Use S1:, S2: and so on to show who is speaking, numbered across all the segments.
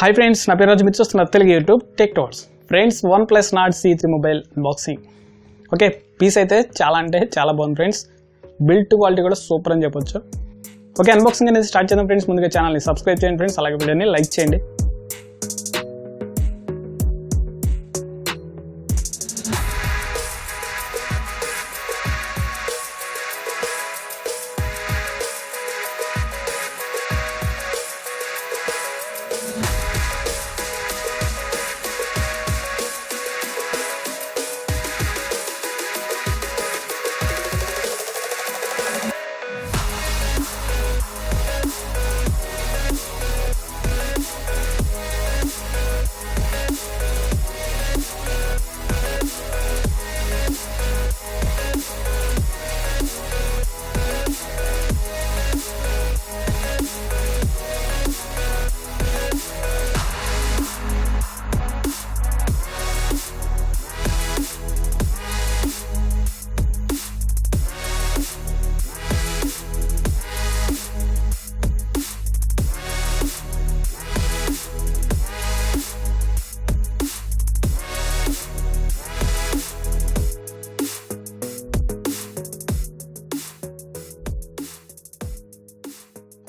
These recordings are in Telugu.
S1: Hi friends, na peru Raju mitchostuna Telugu YouTube Tech Talks. Friends, OnePlus Nord CE3 mobile unboxing. Okay, piece అయితే చాలా అంటే చాలా బాగుంది ఫ్రెండ్స్. బిల్డ్ క్వాలిటీ కూడా సూపర్ అని చెప్పొచ్చు. ఓకే, అన్బాక్సింగ్ అనేది స్టార్ట్ చేద్దాం ఫ్రెండ్స్. ముందుగా ఛానల్ ని సబ్స్క్రైబ్ చేయండి ఫ్రెండ్స్, అలాగే వీడియోని లైక్ చేయండి.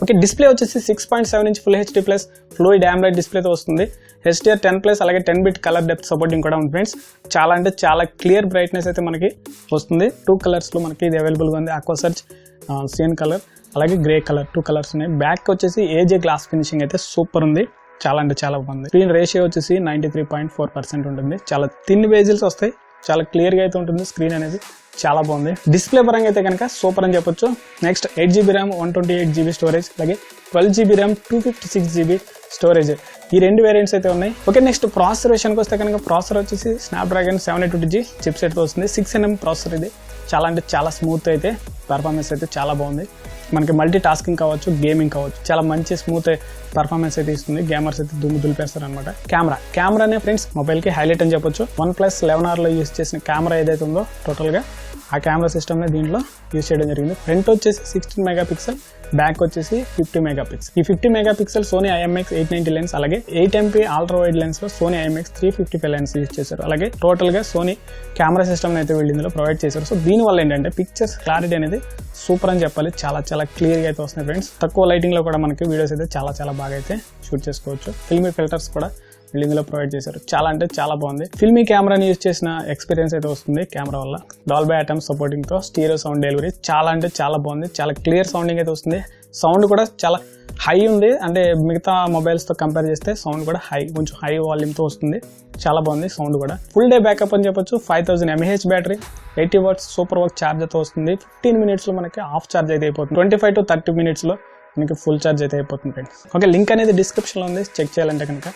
S1: ఓకే, డిస్ప్లే వచ్చేసి 6.7 inch full HD plus fluid AMOLED డిస్ప్లేతో వస్తుంది. HDR 10+ అలాగే 10-bit కలర్ డెప్త్ సపోర్టింగ్ కూడా ఉంది ఫ్రెండ్స్. చాలా అంటే చాలా క్లియర్ బ్రైట్నెస్ అయితే మనకి వస్తుంది. 2 కలర్స్లో మనకి ఇది అవైలబుల్గా ఉంది. ఆక్వా సర్చ్, సియన్ కలర్ అలాగే గ్రే కలర్, 2 కలర్స్ ఉన్నాయి. బ్యాక్ వచ్చేసి ఏజే గ్లాస్ ఫినిషింగ్ అయితే సూపర్ ఉంది. చాలా అంటే చాలా బాగుంది. స్క్రీన్ రేషియో వచ్చేసి 93.4% ఉంటుంది. చాలా థిన్ బేజిల్స్ వస్తాయి. చాలా క్లియర్గా అయితే ఉంటుంది స్క్రీన్ అనేది. చాలా బాగుంది. డిస్ప్లే పరంగా అయితే కనుక సూపర్ అని చెప్పొచ్చు. Next 8GB RAM 128GB storage, అలాగే 12GB ర్యామ్ 256GB స్టోరేజ్, ఈ రెండు వేరియంట్స్ అయితే ఉన్నాయి. ఓకే, నెక్స్ట్ ప్రాసెసర్ విషయానికి వస్తే కనుక ప్రాసెసర్ వచ్చేసి స్నాప్డ్రాగన్ 782G చిప్ సెట్తో వస్తుంది. 6nm ప్రాసెసర్ ఇది. చాలా అంటే చాలా స్మూత్ అయితే పర్ఫార్మెన్స్ అయితే చాలా బాగుంది. మనకి మల్టీ టాస్కింగ్ కావచ్చు, గేమింగ్ కావచ్చు, చాలా మంచి స్మూత్ పర్ఫార్మెన్స్ అయితే ఇస్తుంది. గేమర్స్ అయితే దులిపేస్తారు అనమాట. కెమెరానే ఫ్రెండ్స్ మొబైల్కి హైలైట్ అని చెప్పొచ్చు. OnePlus 11Rలో యూస్ చేసిన కెమెరా ఏదైతే ఉందో టోటల్గా ఆ కెమెరా సిస్టమ్ని దీంట్లో యూజ్ చేయడం జరిగింది. ఫ్రంట్ వచ్చేసి 16 మెగాపిక్సెల్, బ్యాక్ వచ్చేసి 50 మెగాపిక్సెల్. ఈ 50 మెగాపిక్సెల్ సోనీ IMX 890 లెన్స్, అలాగే 8MP అల్ట్రా వైడ్ లెన్స్ లో సోనీ IMX 355 లెన్స్ యూజ్ చేశారు. అలాగే టోటల్ గా సోనీ కెమెరా సిస్టమ్ అయితే వీళ్ళు ఇందులో ప్రొవైడ్ చేశారు. సో దీని వల్ల ఏంటంటే పిక్చర్స్ క్లారిటీ అనేది సూపర్ అని చెప్పాలి. చాలా చాలా క్లియర్ గా అయితే వస్తున్నాయి ఫ్రెండ్స్. తక్కువ లైటింగ్ లో కూడా మనకి వీడియోస్ అయితే చాలా చాలా బాగా అయితే షూట్ చేసుకోవచ్చు. ఫిల్మీ ఫిల్టర్స్ కూడా వీళ్ళు ఇందులో ప్రొవైడ్ చేశారు. చాలా అంటే చాలా బాగుంది. ఫిల్మీ కెమెరాని యూజ్ చేసిన ఎక్స్పీరియన్స్ అయితే వస్తుంది కెమెరా వల్ల. డాల్బీ అటామ్స్ సపోర్టింగ్ తో స్టీరియో సౌండ్ డెలివరీ చాలా అంటే చాలా బాగుంది. చాలా క్లియర్ సౌండింగ్ అయితే వస్తుంది. సౌండ్ కూడా చాలా హై ఉంది. అంటే మిగతా మొబైల్స్ తో కంపేర్ చేస్తే సౌండ్ కూడా కొంచెం హై వాల్యూమ్ తో వస్తుంది. చాలా బాగుంది సౌండ్ కూడా. ఫుల్ డే బ్యాకప్ అని చెప్పొచ్చు. 5000 mAh battery, 80 watts SUPERVOOC Charger తో వస్తుంది. 15 minutes లో మనకి హాఫ్ ఛార్జ్ అయితే అయిపోతుంది. 25 to 30 minutes లో మనకి ఫుల్ ఛార్జ్ అయితే అయిపోతుంది ఫ్రెండ్స్. ఓకే, లింక్ అనేది డిస్క్రిప్షన్ లో ఉంది. చెక్ చేయాలంటే కనుక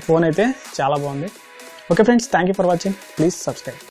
S1: ఫోన్ అయితే చాలా బాగుంది. Okay friends, thank you for watching. Please subscribe.